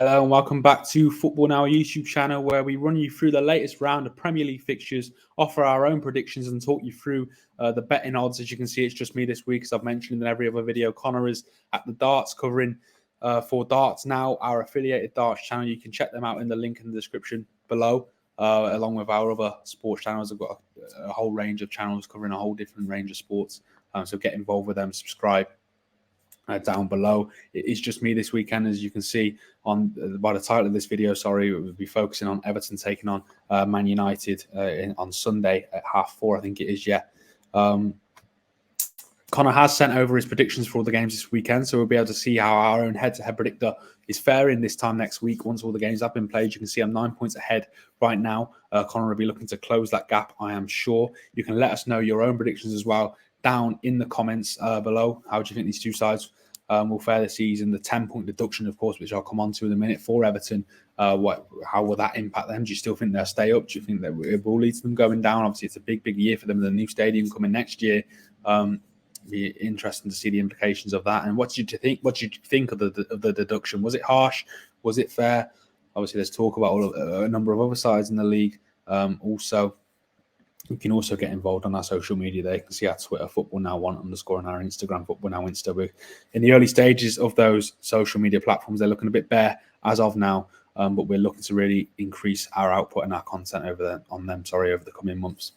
Hello and welcome back to Football Now YouTube channel, where we run you through the latest round of Premier League fixtures, offer our own predictions and talk you through the betting odds. As you can see, it's just me this week, as I've mentioned in every other video. Connor is at the darts covering for Darts Now, our affiliated darts channel. You can check them out in the link in the description below, along with our other sports channels. I've got a whole range of channels covering a whole different range of sports. So get involved with them, subscribe. Down below. It is just me this weekend, as you can see on by the title of this video. Sorry, we'll be focusing on Everton taking on Man United on Sunday at 4:30, I think it is. Yeah. Connor has sent over his predictions for all the games this weekend, so we'll be able to see how our own head-to-head predictor is faring this time next week. Once all the games have been played, you can see I'm 9 points ahead right now. Connor will be looking to close that gap, I am sure. You can let us know your own predictions as well down in the comments below. How do you think these two sides will fare this season? The 10-point deduction, of course, which I'll come on to in a minute for Everton. How will that impact them? Do you still think they'll stay up? Do you think that it will lead to them going down? Obviously, it's a big year for them. The new stadium coming next year. Be interesting to see the implications of that. And what did you think? What did you think of the deduction? Was it harsh? Was it fair? Obviously, there's talk about a number of other sides in the league. Also, you can also get involved on our social media there. You can see our Twitter, Football Now 1 _ and our Instagram, Football Now Insta. We're in the early stages of those social media platforms. They're looking a bit bare as of now, but we're looking to really increase our output and our content over the coming months.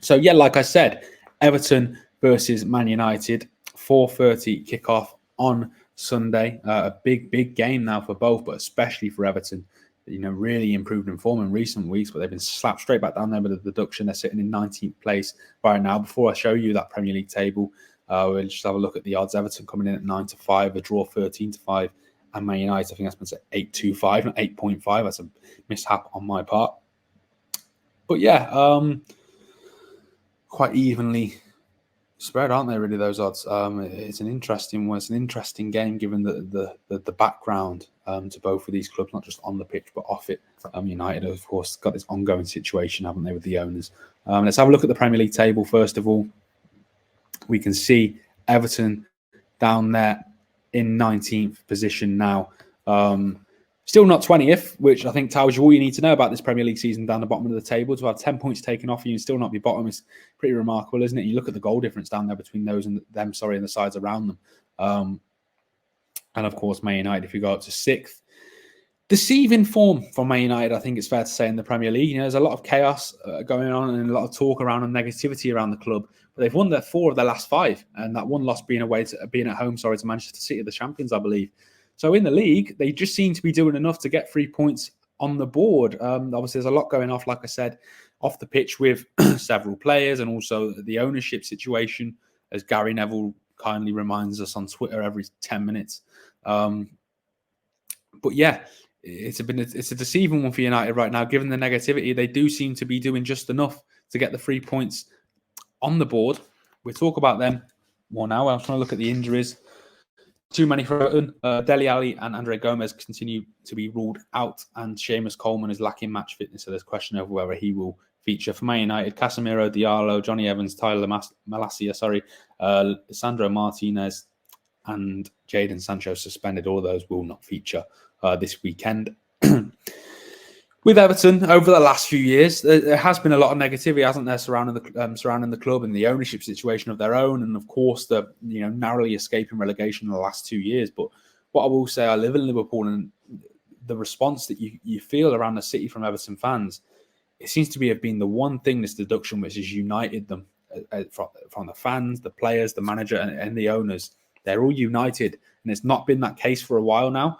So yeah, like I said, Everton versus Man United, 4:30 kickoff on Sunday. A big game now for both, but especially for Everton. Really improved in form in recent weeks, but they've been slapped straight back down there with the deduction. They're sitting in 19th place right now. Before I show you that Premier League table, we'll just have a look at the odds. Everton coming in at 9-5, a draw 13-5, and Man United, I think that's been at 8.25, not 8.5. That's a mishap on my part. But yeah, quite evenly spread, aren't they, really, those odds? It's an interesting one. It's an interesting game, given the background to both of these clubs, not just on the pitch but off it. United, of course, got this ongoing situation, haven't they, with the owners? Let's have a look at the Premier League table first of all. We can see Everton down there in 19th position now. Still not 20th, which I think tells you all you need to know about this Premier League season. Down the bottom of the table, to have 10 points taken off you and still not be bottom is pretty remarkable, isn't it? You look at the goal difference down there between those and them, and the sides around them. And of course, Man United, if you go up to 6th. Deceiving form from Man United, I think it's fair to say, in the Premier League. There's a lot of chaos going on and a lot of talk around and negativity around the club. But they've won 4 of their last 5, and that one loss being at home to Manchester City, the champions, I believe. So in the league, they just seem to be doing enough to get 3 points on the board. Obviously, there's a lot going off, like I said, off the pitch with several players, and also the ownership situation, as Gary Neville kindly reminds us on Twitter every 10 minutes. But yeah, it's a deceiving one for United right now. Given the negativity, they do seem to be doing just enough to get the 3 points on the board. We'll talk about them more now. I was trying to look at the injuries. Too many for Everton. Dele Alli and Andre Gomez continue to be ruled out, and Seamus Coleman is lacking match fitness, so there's question over whether he will feature. For Man United, Casemiro, Diallo, Johnny Evans, Tyler Malacia, Sandro Martinez, and Jadon Sancho suspended. All of those will not feature this weekend. With Everton, over the last few years, there has been a lot of negativity, hasn't there, surrounding the club and the ownership situation of their own, and of course the narrowly escaping relegation in the last 2 years. But what I will say, I live in Liverpool, and the response that you feel around the city from Everton fans, it seems to have been the one thing, this deduction, which has united them from the fans, the players, the manager, and the owners. They're all united, and it's not been that case for a while now.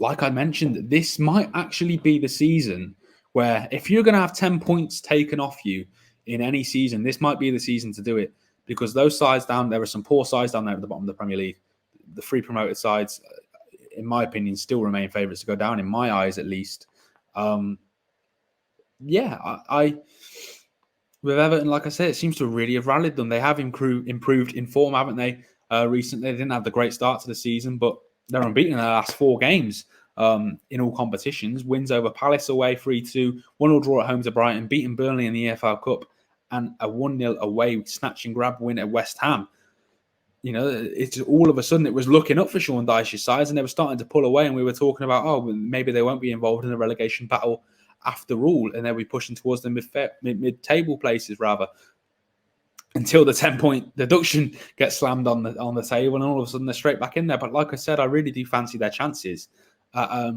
Like I mentioned, this might actually be the season where, if you're going to have 10 points taken off you in any season, this might be the season to do it, because those sides there are some poor sides down there at the bottom of the Premier League. The 3 promoted sides, in my opinion, still remain favourites to go down, in my eyes at least. I with Everton, like I said, it seems to really have rallied them. They have improved in form, haven't they, recently? They didn't have the great start to the season, but they're unbeaten in their last 4 games in all competitions. Wins over Palace away 3-2, 1-1 draw at home to Brighton, beating Burnley in the EFL Cup, and a 1-0 away snatch and grab win at West Ham. it's just all of a sudden it was looking up for Sean Dyche's sides, and they were starting to pull away. And we were talking about, oh, maybe they won't be involved in the relegation battle after all, and they'll be pushing towards the mid-table places rather. Until the 10-point deduction gets slammed on the table, and all of a sudden they're straight back in there. But like I said, I really do fancy their chances at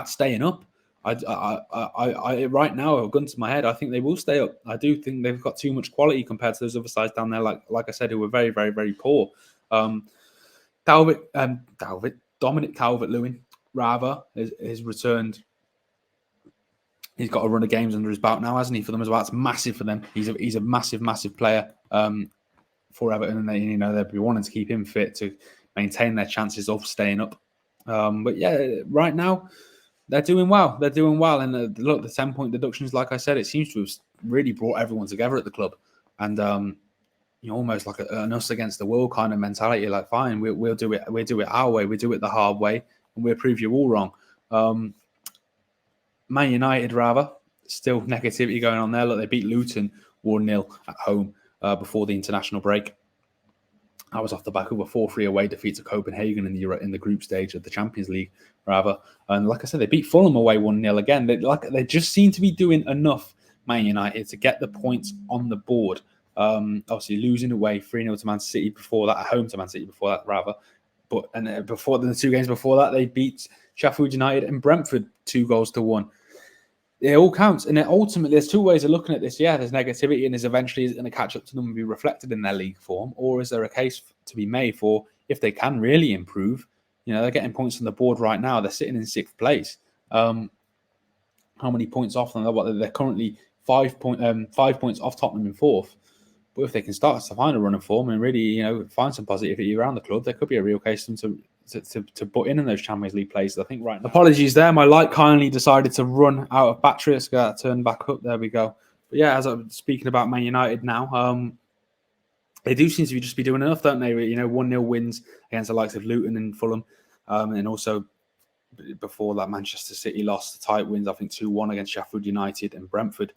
staying up. I right now, a gun to my head, I think they will stay up. I do think they've got too much quality compared to those other sides down there. Like I said, who were very, very, very poor. Dominic Calvert-Lewin rather has returned. He's got a run of games under his belt now, hasn't he? For them as well, it's massive for them. He's a massive, massive player for Everton, and they'll be wanting to keep him fit to maintain their chances of staying up. But yeah, right now they're doing well. They're doing well, and look, the 10-point deductions, like I said, it seems to have really brought everyone together at the club, and almost like an us against the world kind of mentality. Like, fine, we'll do it. We'll do it our way. We do it the hard way, and we'll prove you all wrong. Man United, rather, still negativity going on there. Look, they beat Luton 1-0 at home before the international break. I was off the back of a 4-3 away defeat to Copenhagen in the group stage of the Champions League, rather. And like I said, they beat Fulham away 1-0 again. They just seem to be doing enough, Man United, to get the points on the board. Obviously, losing away 3-0 to Man City before that, at home to Man City before that, rather. Before the 2 games before that, they beat Sheffield United and Brentford 2-1. It all counts, and ultimately, there's 2 ways of looking at this. Yeah, there's negativity, and is eventually going to catch up to them and be reflected in their league form, or is there a case to be made for if they can really improve? They're getting points on the board right now. They're sitting in 6th place. How many points off them? They're currently 5 points off Tottenham in 4th. But if they can start to find a run of form and really, find some positivity around the club, there could be a real case for them to butt in those Champions League places. I think right now. Apologies there. My light kindly decided to run out of battery. Let's get that turned back up. There we go. But yeah, as I'm speaking about Man United now, they do seem to just be doing enough, don't they? 1-0 wins against the likes of Luton and Fulham. And also before that, Manchester City lost the tight wins, I think 2-1 against Sheffield United and Brentford.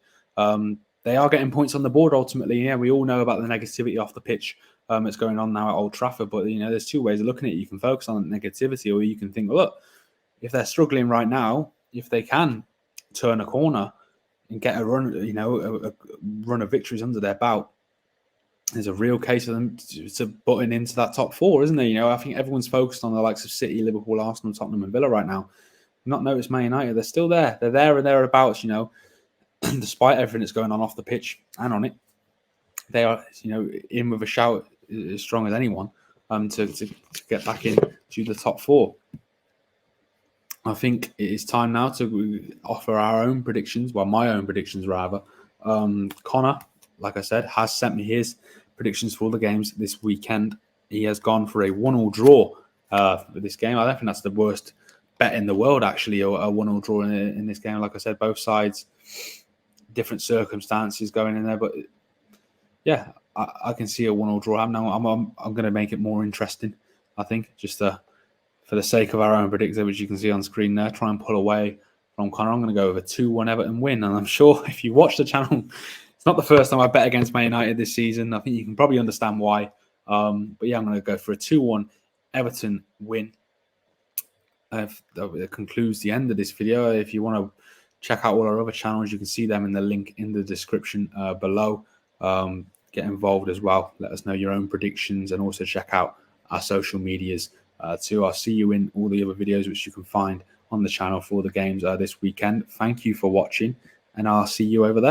They are getting points on the board ultimately. Yeah, we all know about the negativity off the pitch that's going on now at Old Trafford. But, there's 2 ways of looking at it. You can focus on negativity, or you can think, well, look, if they're struggling right now, if they can turn a corner and get a run, a run of victories under their belt, there's a real case for them to button into that top 4, isn't there? I think everyone's focused on the likes of City, Liverpool, Arsenal, Tottenham and Villa right now. Not noticed Man United. They're still there. They're there and thereabouts, despite everything that's going on off the pitch and on it. They are, in with a shout as strong as anyone to get back into the top 4. I think it is time now to offer our own predictions. Well, my own predictions, rather. Connor, like I said, has sent me his predictions for all the games this weekend. He has gone for a 1-1 draw for this game. I don't think that's the worst bet in the world, actually, a 1-1 draw in this game. Like I said, both sides, different circumstances going in there. But yeah, I can see a 1-1 draw. I'm going to make it more interesting, I think, just for the sake of our own predictor, which you can see on screen there. Try and pull away from Connor. I'm going to go with a 2-1 Everton win. And I'm sure if you watch the channel, it's not the first time I bet against Man United this season. I think you can probably understand why. But yeah, I'm going to go for a 2-1 Everton win. That concludes the end of this video. If you want to check out all our other channels, you can see them in the link in the description below. Get involved as well. Let us know your own predictions, and also check out our social medias too. I'll see you in all the other videos which you can find on the channel for the games this weekend. Thank you for watching, and I'll see you over there.